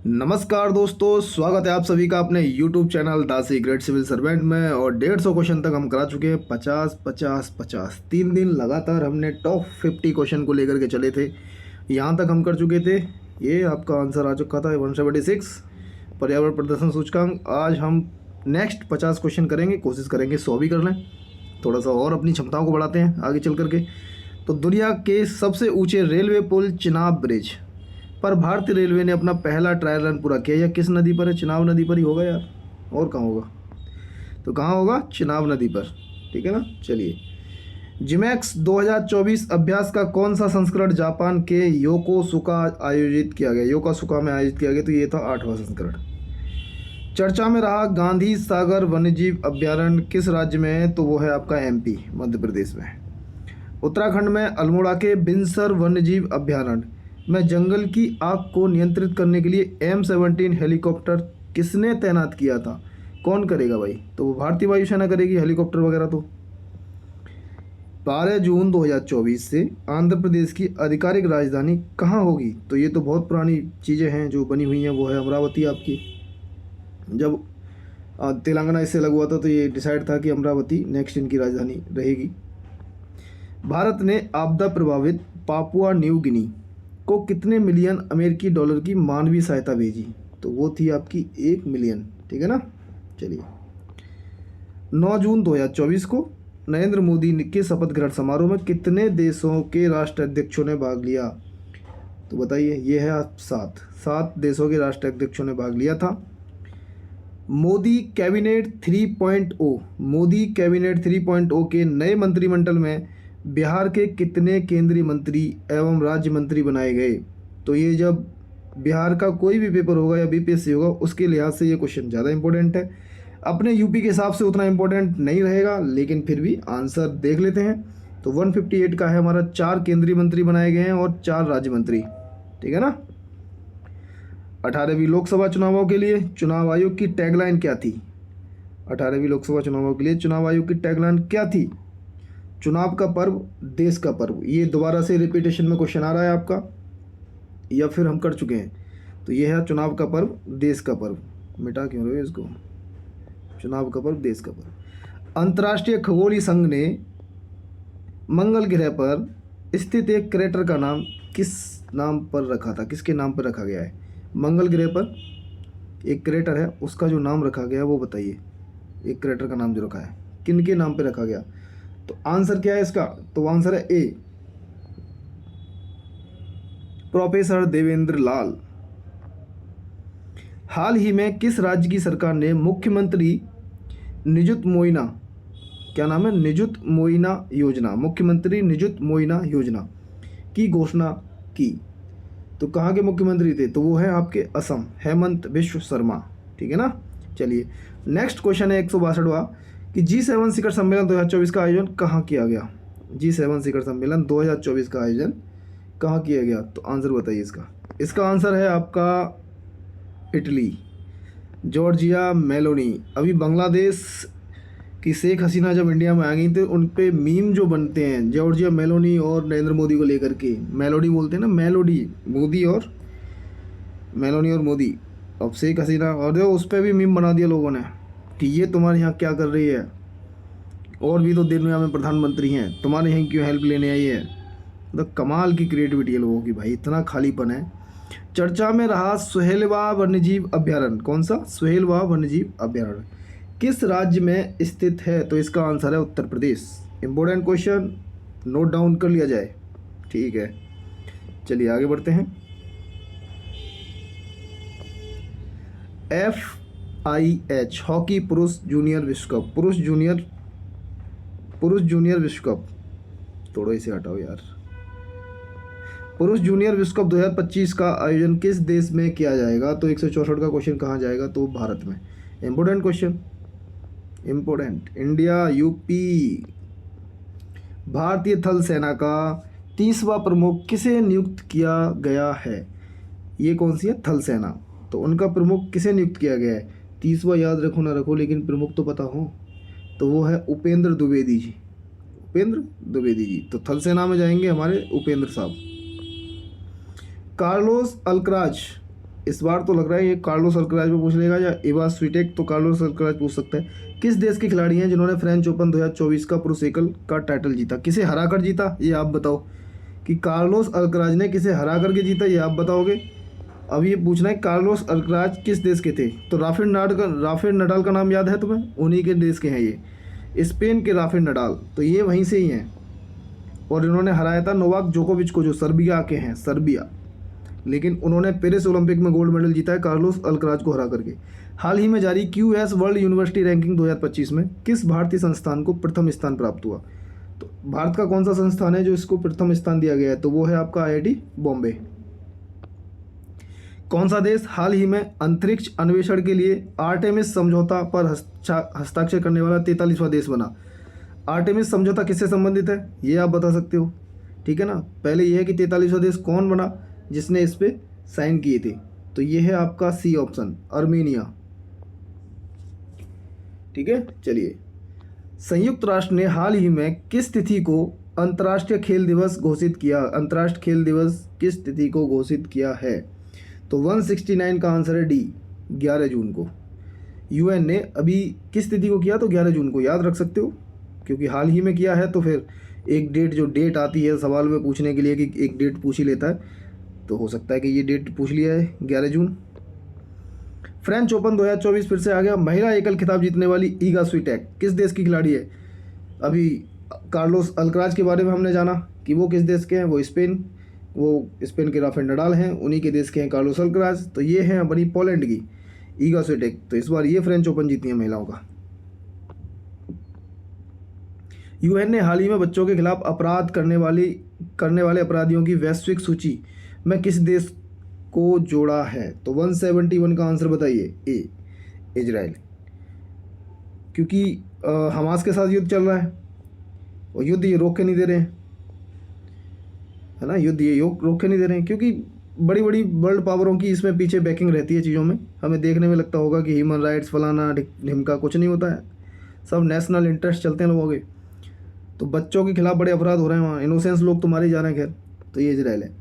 नमस्कार दोस्तों, स्वागत है आप सभी का अपने YouTube channel the secret civil servant में। और 150 क्वेश्चन तक हम करा चुके हैं। 50 3 दिन लगातार हमने टॉप 50 क्वेश्चन को लेकर के चले थे। यहाँ तक हम कर चुके थे। ये आपका आंसर आ चुका था 176 पर्यावरण प्रदर्शन सूचकांक। आज हम नेक्स्ट 50 क्वेश्चन करेंगे, कोशिश करेंगे 100 भी कर लें। थोड़ा सा और अपनी क्षमताओं को बढ़ाते हैं आगे चल करके। तो दुनिया के सबसे ऊँचे रेलवे पुल चिनाब ब्रिज पर भारतीय रेलवे ने अपना पहला ट्रायल रन पूरा किया। यह किस नदी पर है? चिनाब नदी पर ही होगा यार, और कहाँ होगा? तो कहाँ होगा? चिनाब नदी पर। ठीक है ना। चलिए, जिमैक्स 2024 अभ्यास का कौन सा संस्करण जापान के योकोसुका आयोजित किया गया? योकोसुका में आयोजित किया गया, तो ये था 8वां संस्करण। चर्चा में रहा गांधी सागर वन्यजीव अभ्यारण्य किस राज्य में है? तो वो है आपका MP, मध्य प्रदेश में। उत्तराखंड में अल्मोड़ा के बिनसर वन्यजीव अभ्यारण्य में जंगल की आग को नियंत्रित करने के लिए M17 हेलीकॉप्टर किसने तैनात किया था? कौन करेगा भाई? तो वो भारतीय वायुसेना करेगी हेलीकॉप्टर वगैरह। तो 12 जून 2024 से आंध्र प्रदेश की आधिकारिक राजधानी कहाँ होगी? तो ये तो बहुत पुरानी चीज़ें हैं जो बनी हुई हैं, वो है अमरावती आपकी। जब तेलंगाना इससे अलग हुआ था तो ये डिसाइड था कि अमरावती नेक्स्ट इनकी राजधानी रहेगी। भारत ने आपदा प्रभावित पापुआ न्यू गिनी को कितने मिलियन अमेरिकी डॉलर की मानवीय सहायता भेजी? तो वो थी आपकी 1 मिलियन। ठीक है ना। चलिए, 9 जून 2024 को नरेंद्र मोदी के शपथ ग्रहण समारोह में कितने देशों के राष्ट्राध्यक्षों ने भाग लिया? तो बताइए। ये है 7 देशों के राष्ट्राध्यक्षों ने भाग लिया था। मोदी कैबिनेट 3.0 मोदी कैबिनेट 3.0 के नए मंत्रिमंडल में बिहार के कितने केंद्रीय मंत्री एवं राज्य मंत्री बनाए गए? तो ये जब बिहार का कोई भी पेपर होगा या BPSC होगा, उसके लिहाज से ये क्वेश्चन ज़्यादा इंपॉर्टेंट है। अपने यूपी के हिसाब से उतना इंपॉर्टेंट नहीं रहेगा, लेकिन फिर भी आंसर देख लेते हैं। तो 158 का है हमारा। 4 केंद्रीय मंत्री बनाए गए हैं और 4 राज्य मंत्री। ठीक है ना। 18वीं लोकसभा चुनावों के लिए चुनाव आयोग की टैगलाइन क्या थी? 18वीं लोकसभा चुनावों के लिए चुनाव आयोग की टैगलाइन क्या थी? चुनाव का पर्व, देश का पर्व। ये दोबारा से रिपीटेशन में क्वेश्चन आ रहा है आपका, या फिर हम कर चुके हैं? तो ये है चुनाव का पर्व, देश का पर्व। मिटा क्यों रहे हो इसको? चुनाव का पर्व, देश का पर्व। अंतर्राष्ट्रीय खगोलीय संघ ने मंगल ग्रह पर स्थित एक क्रेटर का नाम किस नाम पर रखा था? किसके नाम पर रखा गया है? मंगल ग्रह पर एक क्रेटर है, उसका जो नाम रखा गया वो बताइए। एक क्रेटर का नाम जो रखा है, किन के नाम पर रखा गया? तो आंसर क्या है इसका? तो आंसर है A, प्रोफेसर देवेंद्र लाल। हाल ही में किस राज्य की सरकार ने मुख्यमंत्री निजुत मोइना, क्या नाम है? निजुत मोइना योजना, मुख्यमंत्री निजुत मोइना योजना की घोषणा की? तो कहाँ के मुख्यमंत्री थे? तो वो है आपके असम, हेमंत बिश्व शर्मा। ठीक है ना। चलिए, नेक्स्ट क्वेश्चन है 162वां कि G7 शिखर सम्मेलन 2024 का आयोजन कहाँ किया गया? G7 शिखर सम्मेलन 2024 का आयोजन कहाँ किया गया? तो आंसर बताइए इसका। इसका आंसर है आपका इटली, जॉर्जिया मेलोनी। अभी बांग्लादेश की शेख हसीना जब इंडिया में आ गई तो उन पे मीम जो बनते हैं जॉर्जिया मेलोनी और नरेंद्र मोदी को लेकर के, मेलोडी बोलते हैं ना, मेलोडी, मोदी और मेलोनी और मोदी। अब शेख हसीना, और देखो उस पर भी मीम बना दिया लोगों ने कि ये तुम्हारे यहाँ क्या कर रही है, और भी तो दुनिया में प्रधानमंत्री हैं, तुम्हारे यहाँ क्यों हेल्प लेने आई है। मतलब कमाल की क्रिएटिविटी है लोगों की भाई, इतना खालीपन है। चर्चा में रहा सुहेलवा वन्यजीव अभ्यारण्य। कौन सा? सुहेलवा वन्यजीव अभ्यारण्य किस राज्य में स्थित है? तो इसका आंसर है Uttar Pradesh. Important question, note down कर लिया जाए। ठीक है, चलिए आगे बढ़ते हैं। FIH हॉकी पुरुष जूनियर विश्व कप, पुरुष जूनियर विश्व कप, थोड़ा इसे हटाओ यार। पुरुष जूनियर विश्व कप 2025 का आयोजन किस देश में किया जाएगा? तो 164 का क्वेश्चन कहाँ जाएगा? तो भारत में। Important question, important. India, UP. भारतीय थल सेना का 30वां प्रमुख किसे नियुक्त किया गया है? ये कौन सी है? थल सेना। तो उनका प्रमुख किसे नियुक्त किया गया है? 30वां याद रखो ना रखो, लेकिन प्रमुख तो पता हो। तो वो है उपेंद्र द्विवेदी जी, उपेंद्र द्विवेदी जी। तो थल सेना में जाएंगे हमारे उपेंद्र साहब। कार्लोस अल्कराज इस बार तो लग रहा है ये कार्लोस अल्कराज पे पूछ लेगा, या एवा स्विटेक, तो कार्लोस अल्कराज पूछ सकता है। किस देश के खिलाड़ी हैं जिन्होंने फ्रेंच ओपन 2024 का प्रो साइकिल का टाइटल जीता? किसे हरा कर जीता, ये आप बताओ। कि कार्लोस अल्कराज ने किसे हरा करके जीता, ये आप बताओगे। अब ये पूछना है कार्लोस अल्कराज किस देश के थे, तो राफेल नडाल का नाम याद है तुम्हें? उन्हीं के देश के हैं ये, स्पेन के राफेल नडाल, तो ये वहीं से ही हैं। और इन्होंने हराया था नोवाक जोकोविच को, जो सर्बिया के हैं, सर्बिया। लेकिन उन्होंने पेरिस ओलंपिक में गोल्ड मेडल जीता है कार्लोस अल्कराज को हरा करके। हाल ही में जारी QS वर्ल्ड यूनिवर्सिटी रैंकिंग 2025 में किस भारतीय संस्थान को प्रथम स्थान प्राप्त हुआ? तो भारत का कौन सा संस्थान है जो इसको प्रथम स्थान दिया गया है? तो वो है आपका IIT बॉम्बे। कौन सा देश हाल ही में अंतरिक्ष अन्वेषण के लिए आर्टेमिस समझौता पर हस्ताक्षर करने वाला 43वां देश बना? आर्टेमिस समझौता किससे संबंधित है, ये आप बता सकते हो, ठीक है ना। पहले ये है कि 43वां देश कौन बना जिसने इस पे साइन किए थे, तो ये है आपका C ऑप्शन, अर्मेनिया। ठीक है, चलिए। संयुक्त राष्ट्र ने हाल ही में किस तिथि को अंतर्राष्ट्रीय खेल दिवस घोषित किया? अंतर्राष्ट्रीय खेल दिवस किस तिथि को घोषित किया है? तो 169 का आंसर है D, 11 जून को। UN ने अभी किस तिथि को किया? तो 11 जून को, याद रख सकते हो, क्योंकि हाल ही में किया है। तो फिर एक डेट, जो डेट आती है सवाल में पूछने के लिए कि एक डेट पूछ ही लेता है, तो हो सकता है कि ये डेट पूछ लिया है, 11 जून। फ्रेंच ओपन 2024 फिर से आ गया। महिला एकल खिताब जीतने वाली ईगा स्विटेक किस देश की खिलाड़ी है? अभी कार्लोस अल्कराज के बारे में हमने जाना कि वो किस देश के हैं, वो स्पेन के राफेल नडाल हैं, उन्हीं के देश के हैं कार्लोस अल्कराज। तो ये हैं अपनी पोलैंड की ईगा स्विटेक। तो इस बार ये फ्रेंच ओपन जीती है महिलाओं का। UN ने हाल ही में बच्चों के खिलाफ अपराध करने वाले अपराधियों की वैश्विक सूची में किस देश को जोड़ा है? तो 171 का आंसर बताइए, ए, इजराइल। क्योंकि हमास के साथ युद्ध चल रहा है, और युद्ध ये रोक के नहीं दे रहे हैं, है ना, युद्ध ये रोक के नहीं दे रहे हैं, क्योंकि बड़ी बड़ी वर्ल्ड पावरों की इसमें पीछे बैकिंग रहती है चीज़ों में। हमें देखने में लगता होगा कि ह्यूमन राइट्स फलाना ढिमका, कुछ नहीं होता है, सब नेशनल इंटरेस्ट चलते हैं लोगों के। तो बच्चों के खिलाफ बड़े अपराध हो रहे हैं वहाँ, इनोसेंस लोग तो मारे जा रहे हैं। खैर, तो ये इजराइल है।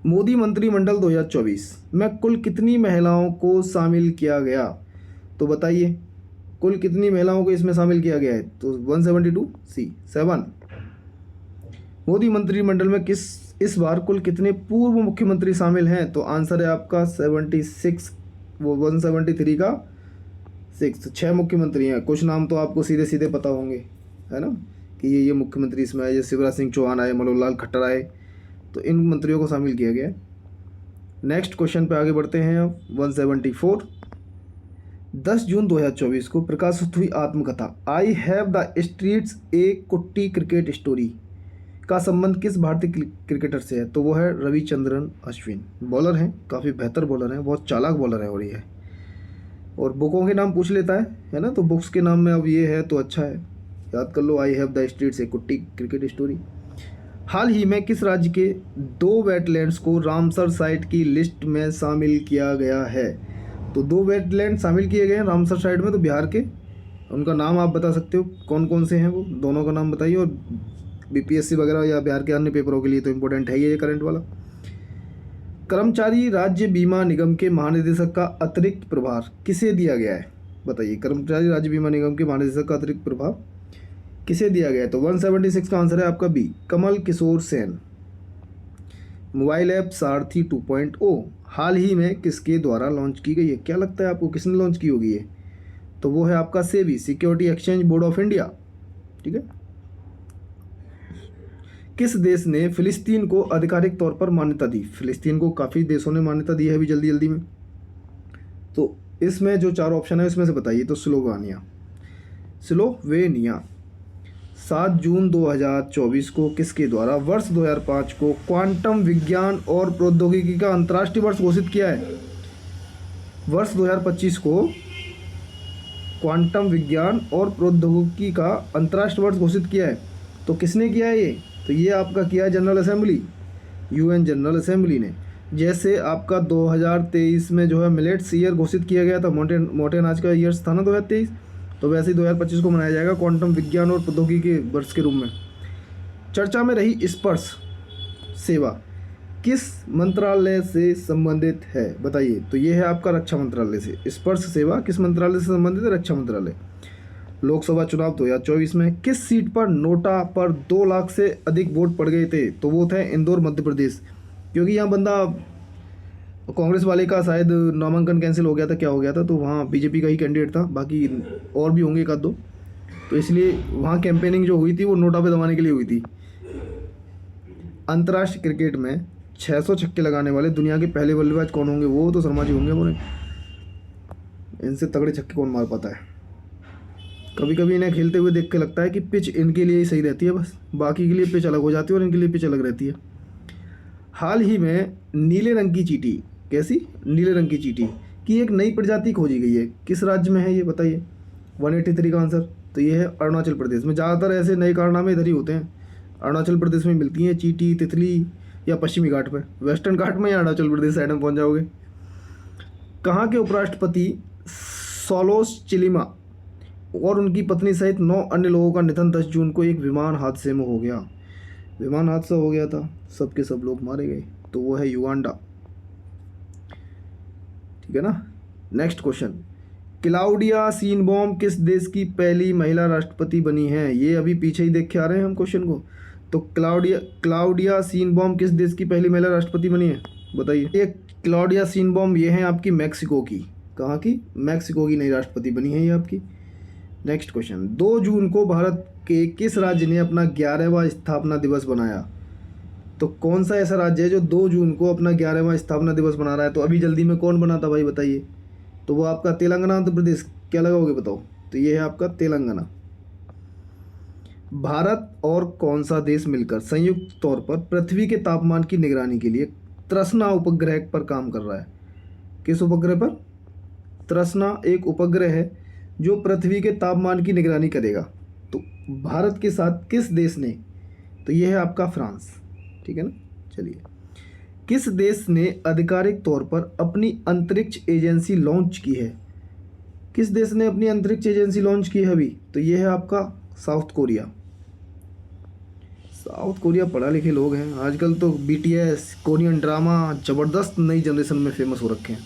मोदी मंत्रिमंडल 2024 में कुल कितनी महिलाओं को शामिल किया गया? तो बताइए, कुल कितनी महिलाओं को इसमें शामिल किया गया है? तो 172, C, 7। मोदी मंत्रिमंडल में इस बार कुल कितने पूर्व मुख्यमंत्री शामिल हैं? तो आंसर है आपका 76, वो 173 का 6। 6 मुख्यमंत्री हैं। कुछ नाम तो आपको सीधे सीधे पता होंगे, है ना, कि ये मुख्यमंत्री इसमें आए, जैसे शिवराज सिंह चौहान आए, मनोहर लाल खट्टर आए, तो इन मंत्रियों को शामिल किया गया। नेक्स्ट क्वेश्चन पे आगे बढ़ते हैं अब। 174, 10 जून 2024 को प्रकाशित हुई आत्मकथा आई हैव द स्ट्रीट्स ए कुट्टी क्रिकेट स्टोरी का संबंध किस भारतीय क्रिकेटर से है? तो वो है रविचंद्रन अश्विन। बॉलर हैं, काफ़ी बेहतर बॉलर हैं, बहुत चालाक बॉलर है। और ये है, और बुकों के नाम पूछ लेता है ना, तो बुक्स के नाम में अब ये है तो अच्छा है, याद कर लो, आई हैव द स्ट्रीट्स ए कुट्टी क्रिकेट स्टोरी। हाल ही में किस राज्य के 2 वेटलैंड्स को रामसर साइट की लिस्ट में शामिल किया गया है? तो 2 वेटलैंड शामिल किए गए हैं रामसर साइट में, तो बिहार के। उनका नाम आप बता सकते हो कौन कौन से हैं, वो दोनों का नाम बताइए। और BPSC वगैरह या बिहार के अन्य पेपरों के लिए तो इम्पोर्टेंट है ये करंट वाला। कर्मचारी राज्य बीमा निगम के महानिदेशक का अतिरिक्त प्रभार किसे दिया गया है? बताइए, कर्मचारी राज्य बीमा निगम के महानिदेशक का अतिरिक्त प्रभार किसे दिया गया है? तो 176 का आंसर है आपका B, Kamal Kishore Sen. Mobile app सारथी 2.0 हाल ही में किसके द्वारा लॉन्च की गई है? क्या लगता है आपको, किसने लॉन्च की होगी ये? तो वो है आपका SEBI, security exchange board of India. ठीक है। किस देश ने फिलिस्तीन को आधिकारिक तौर पर मान्यता दी? फिलिस्तीन को काफ़ी देशों ने मान्यता दी है अभी जल्दी जल्दी में। तो इसमें जो 4 ऑप्शन है उसमें से बताइए। तो स्लोवेनिया 7 जून 2024 को किसके द्वारा वर्ष 2005 को क्वांटम विज्ञान और प्रौद्योगिकी का अंतर्राष्ट्रीय वर्ष घोषित किया है? वर्ष 2025 को क्वांटम विज्ञान और प्रौद्योगिकी का अंतर्राष्ट्रीय वर्ष घोषित किया है। तो किसने किया है ये? तो ये आपका किया है general assembly, UN general assembly ने। जैसे आपका 2023 में जो है मिलेट्स ईयर घोषित किया गया था, मोटे अनाज का ईयर था ना 2023, तो वैसे ही 2025 को मनाया जाएगा क्वांटम विज्ञान और प्रौद्योगिकी के वर्ष के रूप में। चर्चा में रही स्पर्श सेवा किस मंत्रालय से संबंधित है बताइए। तो ये है आपका रक्षा मंत्रालय से। स्पर्श सेवा किस मंत्रालय से संबंधित है? रक्षा मंत्रालय। लोकसभा चुनाव 2024 में किस सीट पर नोटा पर 2 लाख से अधिक वोट पड़ गए थे? तो वो थे इंदौर मध्य प्रदेश, क्योंकि यहाँ बंदा कांग्रेस वाले का शायद नामांकन कैंसिल हो गया था, क्या हो गया था, तो वहाँ बीजेपी का ही कैंडिडेट था, बाकी और भी होंगे एक आध दो, तो इसलिए वहाँ कैंपेनिंग जो हुई थी वो नोटा पे दबाने के लिए हुई थी। अंतर्राष्ट्रीय क्रिकेट में 600 छक्के लगाने वाले दुनिया के पहले बल्लेबाज कौन होंगे? वो तो शर्मा जी होंगे। बोले इनसे तगड़े छक्के कौन मार पाता है। कभी कभी इन्हें खेलते हुए देख के लगता है कि पिच इनके लिए ही सही रहती है, बस बाकी के लिए पिच अलग हो जाती है और इनके लिए पिच अलग रहती है। हाल ही में नीले रंग की चींटी, कैसी? नीले रंग की चींटी की एक नई प्रजाति खोजी गई है, किस राज्य में है ये बताइए? 183 का आंसर तो ये है अरुणाचल प्रदेश में। ज़्यादातर ऐसे नए कारनामे इधर ही होते हैं, अरुणाचल प्रदेश में मिलती हैं चींटी, तितली, या पश्चिमी घाट पर, वेस्टर्न घाट में या अरुणाचल प्रदेश साइड में पहुँच जाओगे। कहाँ के उपराष्ट्रपति सोलोस चिलिमा और उनकी पत्नी सहित 9 अन्य लोगों का निधन 10 जून को एक विमान हादसे में हो गया? विमान हादसा हो गया था, सबके सब लोग मारे गए, तो वो है युगांडा। ठीक है ना। नेक्स्ट क्वेश्चन, क्लाउडिया शीनबॉम किस देश की पहली महिला राष्ट्रपति बनी है? ये अभी पीछे ही देख के आ रहे हैं हम क्वेश्चन को। तो क्लाउडिया शीनबॉम किस देश की पहली महिला राष्ट्रपति बनी है बताइए। ये क्लाउडिया शीनबॉम ये है आपकी मैक्सिको की। कहाँ की? मैक्सिको की नई राष्ट्रपति बनी है ये आपकी। नेक्स्ट क्वेश्चन, 2 जून को भारत के किस राज्य ने अपना 11वां स्थापना दिवस बनाया? तो कौन सा ऐसा राज्य है जो 2 जून को अपना 11वां स्थापना दिवस बना रहा है? तो अभी जल्दी में कौन बना था भाई बताइए? तो वो आपका तेलंगाना, आंध्र प्रदेश, क्या लगाओगे बताओ? तो ये है आपका तेलंगाना। भारत और कौन सा देश मिलकर संयुक्त तौर पर पृथ्वी के तापमान की निगरानी के लिए तृष्णा उपग्रह पर काम कर रहा है? किस उपग्रह पर? तृष्णा एक उपग्रह है जो पृथ्वी के तापमान की निगरानी करेगा। तो भारत के साथ किस देश ने? तो ये है आपका फ्रांस। ठीक है ना। चलिए, किस देश ने आधिकारिक तौर पर अपनी अंतरिक्ष एजेंसी लॉन्च की है? किस देश ने अपनी अंतरिक्ष एजेंसी लॉन्च की है अभी? तो ये है आपका साउथ कोरिया। साउथ कोरिया पढ़ा लिखे लोग हैं आजकल तो। BTS, कोरियन ड्रामा ज़बरदस्त नई जनरेशन में फेमस हो रखे हैं।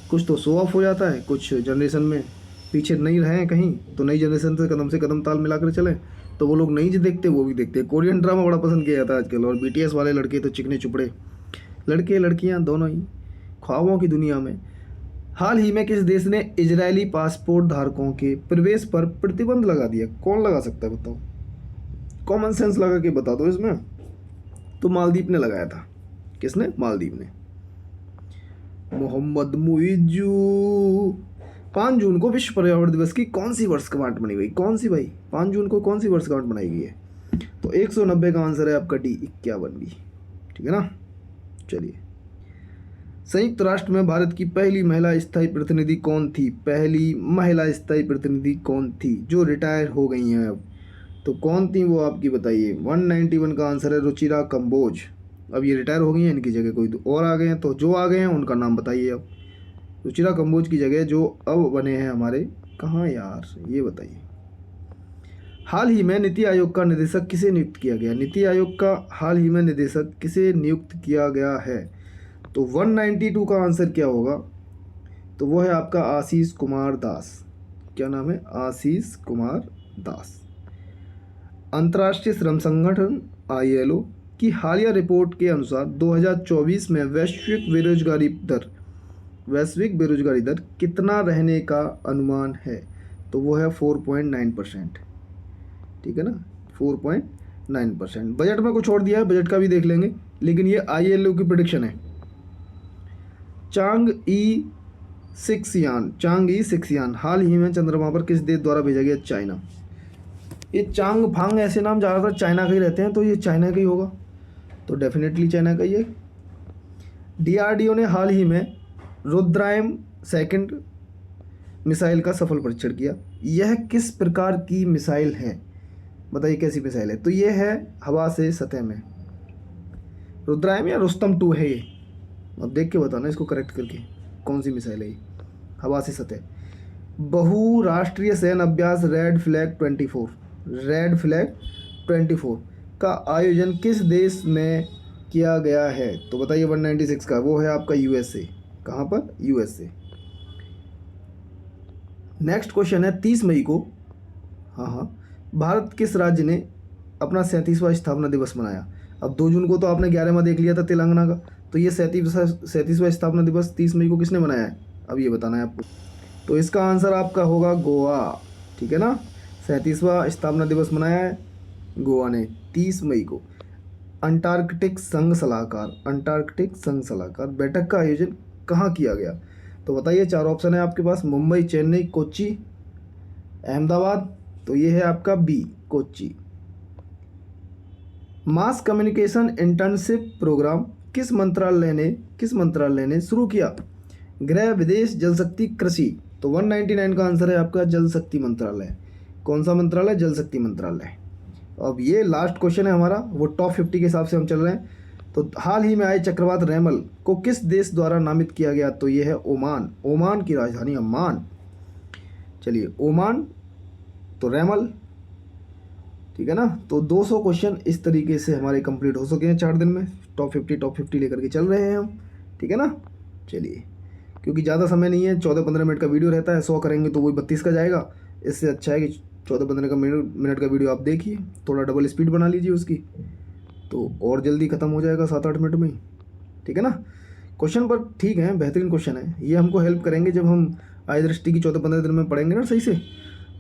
कुछ तो शो ऑफ हो जाता है, कुछ जनरेशन में पीछे नहीं रहे कहीं, तो नई जनरेशन से कदम ताल मिलाकर चले, तो वो लोग नहीं जो देखते वो भी देखते हैं। कोरियन ड्रामा बड़ा पसंद किया जाता है आजकल। और BTS वाले लड़के तो चिकने चुपड़े, लड़के लड़कियां दोनों ही ख्वाबों की दुनिया में। हाल ही में किस देश ने इजरायली पासपोर्ट धारकों के प्रवेश पर प्रतिबंध लगा दिया? कौन लगा सकता है बताओ? कॉमन सेंस लगा के बता दो इसमें। तो मालदीव ने लगाया था। किसने? मालदीव ने। मोहम्मद मुइजू। 5 जून को विश्व पर्यावरण दिवस की कौन सी वर्षगांठ मनाई गई? कौन सी भाई? 5 जून को कौन सी वर्षगांठ मनाई गई है? तो 190 का आंसर है आपका D, 51 ठीक है ना। चलिए, संयुक्त राष्ट्र में भारत की पहली महिला स्थायी प्रतिनिधि कौन थी? पहली महिला स्थायी प्रतिनिधि कौन थी जो रिटायर हो गई हैं अब? तो कौन थी वो आपकी बताइए। 191 का आंसर है रुचिरा कंबोज। अब ये रिटायर हो गई हैं, इनकी जगह कोई और आ गए हैं, तो जो आ गए हैं उनका नाम बताइए अब। रुचिरा कंबोज की जगह जो अब बने हैं हमारे, कहाँ यार ये बताइए। हाल ही में नीति आयोग का निदेशक किसे नियुक्त किया गया? नीति आयोग का हाल ही में निदेशक किसे नियुक्त किया गया है? तो 192 का आंसर क्या होगा? तो वो है आपका आशीष कुमार दास। क्या नाम है? आशीष कुमार दास। अंतर्राष्ट्रीय श्रम संगठन ILO की हालिया रिपोर्ट के अनुसार 2024 में वैश्विक बेरोजगारी दर कितना रहने का अनुमान है? तो वो है 4.9%। ठीक है ना, 4.9%। बजट में कुछ और दिया है, बजट का भी देख लेंगे, लेकिन ये ILO की प्रेडिक्शन है। चांग-ई 6 यान हाल ही में चंद्रमा पर किस देश द्वारा भेजा गया? चाइना। ये चांग फांग ऐसे नाम ज़्यादातर चाइना के ही रहते हैं, तो ये चाइना का ही होगा, तो डेफिनेटली चाइना का ही है। DRDO ने हाल ही में रुद्रायम 2 मिसाइल का सफल परीक्षण किया। यह किस प्रकार की मिसाइल है बताइए? कैसी मिसाइल है? तो ये है हवा से सतह में। रुद्रायम या रुस्तम 2 है ये। अब देख के बताना इसको करेक्ट करके, कौन सी मिसाइल है ये? हवा से सतह। बहुराष्ट्रीय सैन्य अभ्यास रेड फ्लैग 24 का आयोजन किस देश में किया गया है? तो बताइए 196 का, वो है आपका यूएसए। कहाँ पर? यूएसए। नेक्स्ट क्वेश्चन है 30 मई को, हाँ हाँ, भारत किस राज्य ने अपना 37वां स्थापना दिवस मनाया? अब 2 जून को तो आपने 11वां देख लिया था तेलंगाना का, तो ये 37वां स्थापना दिवस 30 मई को किसने मनाया है? अब ये बताना है आपको। तो इसका आंसर आपका होगा गोवा, ठीक है ना। 37वां स्थापना दिवस मनाया है गोवा ने 30 मई को। अंटार्कटिक संघ सलाहकार बैठक का आयोजन कहाँ किया गया? तो बताइए, 4 ऑप्शन है आपके पास, मुंबई, चेन्नई, कोच्चि, अहमदाबाद। तो ये है आपका B, Kochi. Mass communication internship programme किस मंत्रालय ने शुरू किया? गृह, विदेश, जल शक्ति, कृषि। तो 199 का आंसर है आपका जल शक्ति मंत्रालय। कौन सा मंत्रालय? जल शक्ति मंत्रालय। अब ये लास्ट क्वेश्चन है हमारा, वो टॉप 50 के हिसाब से हम चल रहे हैं। तो हाल ही में आए चक्रवात रेमल को किस देश द्वारा नामित किया गया? तो ये है ओमान। ओमान की राजधानी अम्मान। चलिए, ओमान, तो रेमल, ठीक है ना। तो 200 क्वेश्चन इस तरीके से हमारे कंप्लीट हो सके हैं 4 दिन में। टॉप 50 लेकर के चल रहे हैं हम, ठीक है ना। चलिए, क्योंकि ज़्यादा समय नहीं है, 14-15 मिनट का वीडियो रहता है, 100 करेंगे तो वही 32 का जाएगा। इससे अच्छा है कि 14-15 का मिनट का वीडियो आप देखिए, थोड़ा डबल स्पीड बना लीजिए उसकी, तो और जल्दी ख़त्म हो जाएगा 7-8 मिनट में, ठीक है ना। क्वेश्चन पर ठीक है, बेहतरीन क्वेश्चन है, ये हमको हेल्प करेंगे जब हम आय दृष्टि की 14-15 दिन में पढ़ेंगे ना सही से,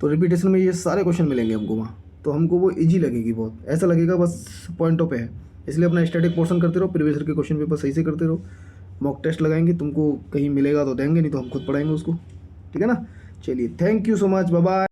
तो रिपीटेशन में ये सारे क्वेश्चन मिलेंगे हमको वहाँ, तो हमको वो इजी लगेगी बहुत, ऐसा लगेगा बस पॉइंटों पे है। इसलिए अपना स्टैटिक पोर्शन करते रहो, प्रीवियस ईयर के क्वेश्चन पेपर सही से करते रहो। मॉक टेस्ट लगाएंगे, तुमको कहीं मिलेगा तो देंगे, नहीं तो हम खुद पढ़ाएंगे उसको, ठीक है ना। चलिए, thank you so much, bye bye.